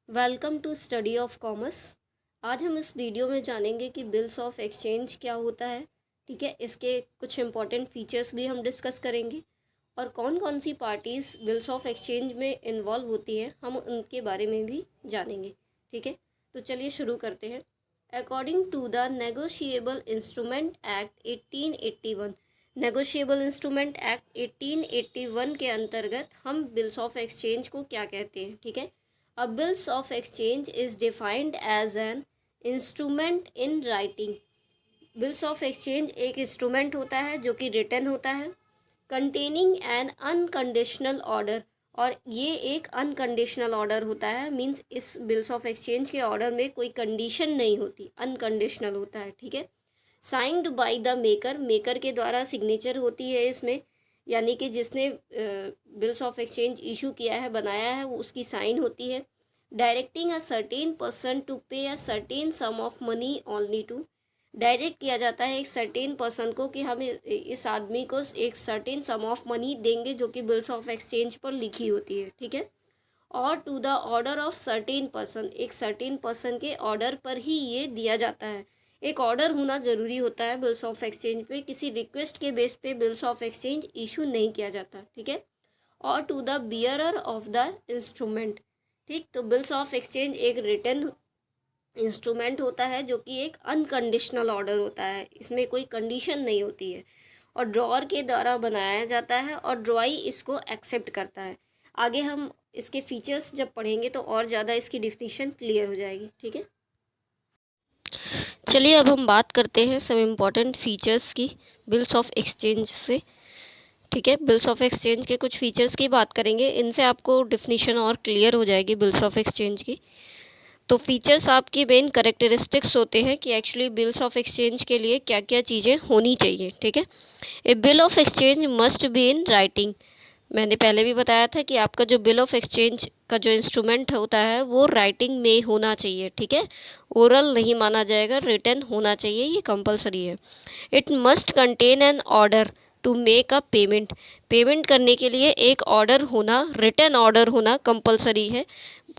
Welcome to study of commerce. आज हम इस वीडियो में जानेंगे कि बिल्स ऑफ एक्सचेंज क्या होता है। ठीक है, इसके कुछ इंपॉर्टेंट फीचर्स भी हम डिस्कस करेंगे और कौन कौन सी पार्टीज़ बिल्स ऑफ एक्सचेंज में इन्वॉल्व होती हैं हम उनके बारे में भी जानेंगे। ठीक है, तो चलिए शुरू करते हैं। According to the negotiable instrument act 1881, negotiable instrument act 1881 के अंतर्गत हम बिल्स ऑफ एक्सचेंज को क्या कहते हैं। ठीक है, A bills of exchange is defined as an instrument in writing. Bills of exchange एक इंस्ट्रूमेंट होता है जो कि रिटन होता है, कंटेनिंग एन अनकंडीशनल ऑर्डर, और ये एक अनकंडीशनल ऑर्डर होता है। मींस इस बिल्स ऑफ एक्सचेंज के ऑर्डर में कोई कंडीशन नहीं होती, अनकंडीशनल होता है। ठीक है, signed by the maker, maker के द्वारा सिग्नेचर होती है इसमें, यानी कि जिसने बिल्स ऑफ एक्सचेंज इशू किया है, बनाया है, वो उसकी साइन होती है। Directing a certain person to pay a certain sum of money only to, direct किया जाता है एक सर्टेन पर्सन को कि हम इस आदमी को एक सर्टेन सम ऑफ मनी देंगे जो कि बिल्स ऑफ एक्सचेंज पर लिखी होती है। ठीक है, और to the order of certain person, एक सर्टेन पर्सन के ऑर्डर पर ही ये दिया जाता है। एक ऑर्डर होना ज़रूरी होता है बिल्स ऑफ एक्सचेंज पे, किसी रिक्वेस्ट के बेस पे बिल्स ऑफ एक्सचेंज इशू नहीं किया जाता। ठीक है, और to the bearer of the instrument. ठीक, तो बिल्स ऑफ एक्सचेंज एक रिटन इंस्ट्रूमेंट होता है जो कि एक अनकंडीशनल ऑर्डर होता है, इसमें कोई कंडीशन नहीं होती है, और ड्रॉअर के द्वारा बनाया जाता है और ड्रॉई इसको एक्सेप्ट करता है। आगे हम इसके फीचर्स जब पढ़ेंगे तो और ज़्यादा इसकी डिफिनीशन क्लियर हो जाएगी। ठीक है, चलिए अब हम बात करते हैं सब इम्पॉर्टेंट फीचर्स की बिल्स ऑफ एक्सचेंज से। ठीक है, बिल्स ऑफ एक्सचेंज के कुछ फीचर्स की बात करेंगे, इनसे आपको डिफिनीशन और क्लियर हो जाएगी बिल्स ऑफ एक्सचेंज की। तो फीचर्स आपकी मेन करेक्टरिस्टिक्स होते हैं कि एक्चुअली बिल्स ऑफ एक्सचेंज के लिए क्या क्या चीज़ें होनी चाहिए। ठीक है, a bill of exchange must be in writing. मैंने पहले भी बताया था कि आपका जो बिल ऑफ एक्सचेंज का जो इंस्ट्रूमेंट होता है वो राइटिंग में होना चाहिए। ठीक है, ओरल नहीं माना जाएगा, रिटन होना चाहिए, ये कंपलसरी है। It must contain an order to make a payment, payment करने के लिए एक ऑर्डर होना, रिटन ऑर्डर होना कंपलसरी है,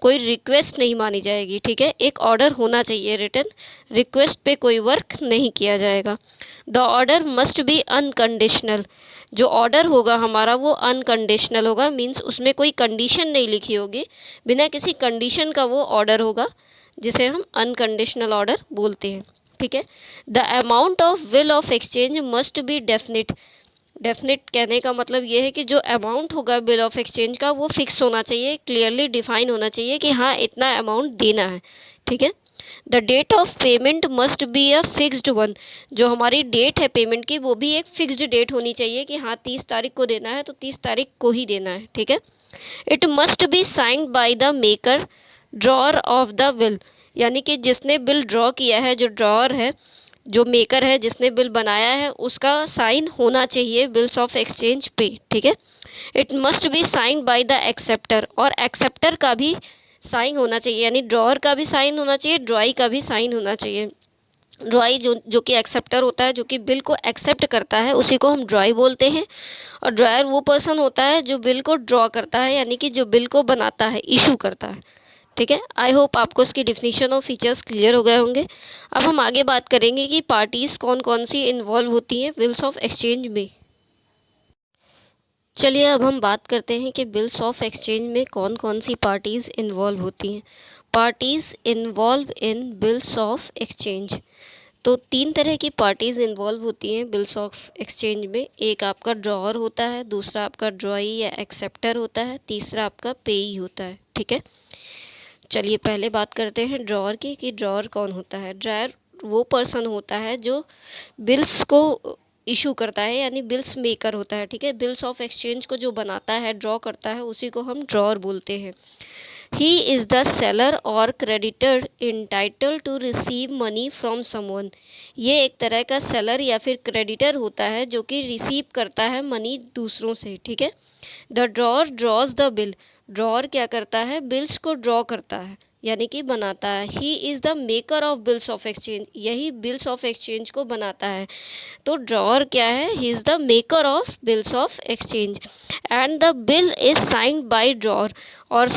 कोई रिक्वेस्ट नहीं मानी जाएगी। ठीक है, एक ऑर्डर होना चाहिए रिटन, रिक्वेस्ट पे कोई वर्क नहीं किया जाएगा। The order must be unconditional, जो ऑर्डर होगा हमारा वो अनकंडीशनल होगा, मीन्स उसमें कोई कंडीशन नहीं लिखी होगी, बिना किसी कंडीशन का वो ऑर्डर होगा, जिसे हम अनकंडीशनल ऑर्डर बोलते हैं। ठीक है, the amount of bill of exchange must B definite, definite कहने का मतलब ये है कि जो अमाउंट होगा बिल ऑफ एक्सचेंज का वो फिक्स होना चाहिए, क्लियरली डिफाइन होना चाहिए कि हाँ इतना अमाउंट देना है। ठीक है, the date of payment must be a fixed one, जो हमारी डेट है पेमेंट की वो भी एक फिक्स्ड डेट होनी चाहिए कि हाँ 30 तारीख को देना है तो 30 तारीख को ही देना है। ठीक है, it must be signed by the maker drawer of the will, यानी कि जिसने बिल ड्रॉ किया है, जो ड्रॉअर है, जो मेकर है, जिसने बिल बनाया है, उसका साइन होना चाहिए बिल्स ऑफ एक्सचेंज पे। ठीक है, it must be sign by the acceptor, और एक्सेप्टर का भी साइन होना चाहिए, यानी ड्रॉअर का भी साइन होना चाहिए, ड्रॉई का भी साइन होना चाहिए। ड्रॉई जो कि एक्सेप्टर होता है, जो कि बिल को एक्सेप्ट करता है, उसी को हम ड्रॉई बोलते हैं। और ड्रॉयर वो पर्सन होता है जो बिल को ड्रॉ करता है, यानी कि जो बिल को बनाता है, इशू करता है। ठीक है, आई होप आपको इसकी डिफिनीशन और फीचर्स क्लियर हो गए होंगे। अब हम आगे बात करेंगे कि पार्टीज़ कौन कौन सी इन्वॉल्व होती हैं बिल्स ऑफ एक्सचेंज में। चलिए अब हम बात करते हैं कि बिल्स ऑफ एक्सचेंज में कौन कौन सी पार्टीज़ इन्वॉल्व होती हैं। Parties involve in bills of exchange, तो तीन तरह की पार्टीज़ इन्वॉल्व होती हैं बिल्स ऑफ एक्सचेंज में। एक आपका ड्रॉअर होता है, दूसरा आपका ड्रॉई या एक्सेप्टर होता है, तीसरा आपका पेई होता है। ठीक है, चलिए पहले बात करते हैं ड्रॉअर की कि ड्रॉअर कौन होता है। ड्रॉअर वो पर्सन होता है जो बिल्स को इशू करता है, यानी बिल्स मेकर होता है। ठीक है, बिल्स ऑफ एक्सचेंज को जो बनाता है, ड्रॉ करता है, उसी को हम ड्रॉअर बोलते हैं। ही इज़ द सेलर और creditor entitle to receive money from someone, ये एक तरह का सेलर या फिर क्रेडिटर होता है जो कि रिसीव करता है मनी दूसरों से। ठीक है, the drawer drawers the bill, drawer क्या करता है, बिल्स को ड्रॉ करता है, यानी कि बनाता है। ही is the maker of bills of exchange, यही बिल्स ऑफ एक्सचेंज को बनाता है। तो ड्रॉअर क्या है? ही is the maker of bills of exchange and the bill is signed by drawer, और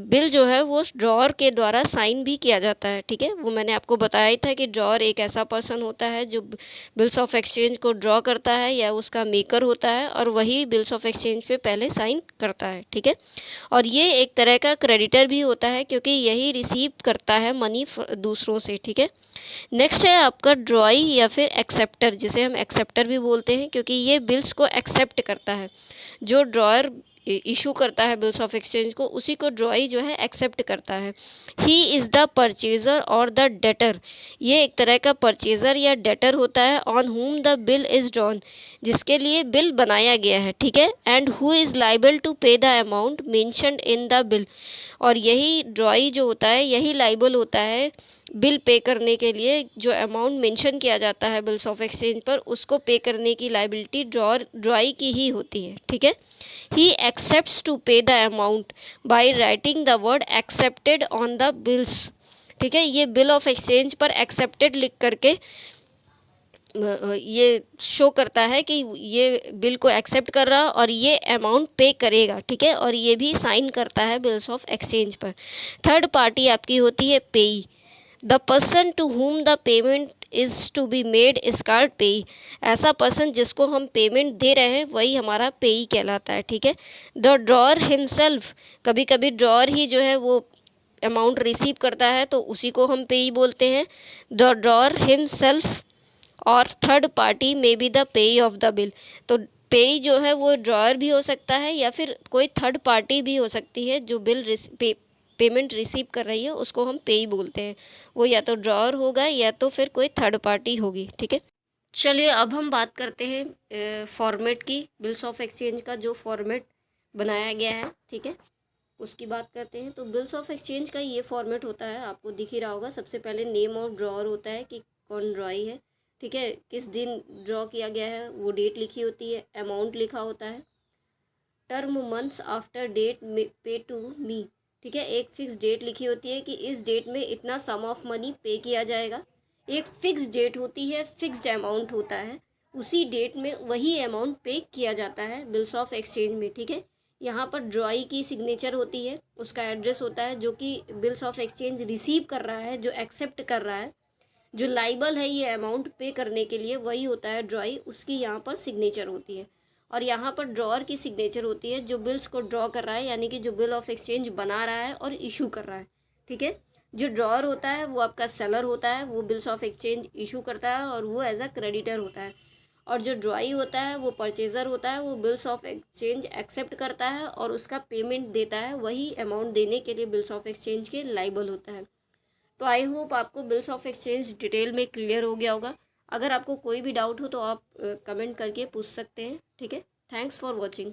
बिल जो है वो ड्रॉअर के द्वारा साइन भी किया जाता है। ठीक है, वो मैंने आपको बताया ही था कि ड्रॉअर एक ऐसा पर्सन होता है जो बिल्स ऑफ एक्सचेंज को ड्रॉ करता है या उसका मेकर होता है, और वही बिल्स ऑफ एक्सचेंज पे पहले साइन करता है। ठीक है, और ये एक तरह का क्रेडिटर भी होता है क्योंकि यही रिसीव करता है मनी दूसरों से। ठीक है, नेक्स्ट है आपका ड्रॉई या फिर एक्सेप्टर, जिसे हम एक्सेप्टर भी बोलते हैं क्योंकि ये बिल्स को एक्सेप्ट करता है। जो ड्रॉयर इशू करता है बिल्स ऑफ एक्सचेंज को, उसी को ड्रॉई जो है एक्सेप्ट करता है। ही इज़ द परचेजर और द डेटर, ये एक तरह का परचेजर या डेटर होता है। On whom the bill is drawn, जिसके लिए बिल बनाया गया है। ठीक है, and who is liable to pay the amount mentioned in the bill, और यही ड्रॉई जो होता है यही लाइबल होता है बिल पे करने के लिए। जो अमाउंट मेंशन किया जाता है बिल्स ऑफ एक्सचेंज पर, उसको पे करने की लाइबिलिटी ड्रॉई की ही होती है। ठीक है, ही accepts to pay the amount by writing the word accepted on the bills. ठीक है, ये बिल ऑफ एक्सचेंज पर एक्सेप्टेड लिख करके ये शो करता है कि ये बिल को एक्सेप्ट कर रहा और ये अमाउंट पे करेगा। ठीक है, और ये भी साइन करता है बिल्स ऑफ एक्सचेंज पर। थर्ड पार्टी आपकी होती है payee. The person to whom the payment is to be made is called payee, ऐसा पर्सन जिसको हम पेमेंट दे रहे हैं वही हमारा पेई कहलाता है। ठीक है, द ड्रॉअर हिमसेल्फ, कभी कभी ड्रॉअर ही जो है वो अमाउंट रिसीव करता है तो उसी को हम पेई बोलते हैं। द ड्रॉअर हिमसेल्फ और थर्ड पार्टी में बी द पेई ऑफ द बिल, तो पेई जो है वो ड्रॉअर भी हो सकता है या फिर कोई थर्ड पार्टी भी हो सकती है जो बिल पेमेंट रिसीव कर रही है, उसको हम पेई बोलते हैं। वो या तो ड्रॉअर होगा या तो फिर कोई थर्ड पार्टी होगी। ठीक है, चलिए अब हम बात करते हैं फॉर्मेट की। बिल्स ऑफ एक्सचेंज का जो फॉर्मेट बनाया गया है, ठीक है, उसकी बात करते हैं। तो बिल्स ऑफ एक्सचेंज का ये फॉर्मेट होता है, आपको दिख ही रहा होगा। सबसे पहले नेम ऑफ ड्रॉअर होता है कि कौन ड्रॉई है। ठीक है, किस दिन ड्रॉ किया गया है वो डेट लिखी होती है, अमाउंट लिखा होता है। टर्म मंथ्स आफ्टर डेट पे टू मी, ठीक है, एक फिक्स डेट लिखी होती है कि इस डेट में इतना सम ऑफ मनी पे किया जाएगा। एक फिक्स डेट होती है, फिक्स्ड अमाउंट होता है, उसी डेट में वही अमाउंट पे किया जाता है बिल्स ऑफ एक्सचेंज में। ठीक है, यहाँ पर ड्रॉई की सिग्नेचर होती है, उसका एड्रेस होता है जो कि बिल्स ऑफ एक्सचेंज रिसीव कर रहा है, जो एक्सेप्ट कर रहा है, जो लाइबल है ये अमाउंट पे करने के लिए, वही होता है ड्रॉई, उसकी यहाँ पर सिग्नेचर होती है। और यहाँ पर ड्रॉअर की सिग्नेचर होती है जो बिल्स को ड्रॉ कर रहा है, यानी कि जो बिल ऑफ एक्सचेंज बना रहा है और इशू कर रहा है। ठीक है, जो ड्रॉअर होता है वो आपका सेलर होता है, वो बिल्स ऑफ एक्सचेंज इशू करता है और वो एज अ क्रेडिटर होता है। और जो ड्रॉई होता है वो परचेज़र होता है, वो बिल्स ऑफ एक्सचेंज एक्सेप्ट करता है और उसका पेमेंट देता है, वही अमाउंट देने के लिए बिल्स ऑफ एक्सचेंज के लाइबल होता है। तो आई होप आपको बिल्स ऑफ एक्सचेंज डिटेल में क्लियर हो गया होगा। अगर आपको कोई भी डाउट हो तो आप कमेंट करके पूछ सकते हैं। ठीक है, थैंक्स फॉर वॉचिंग।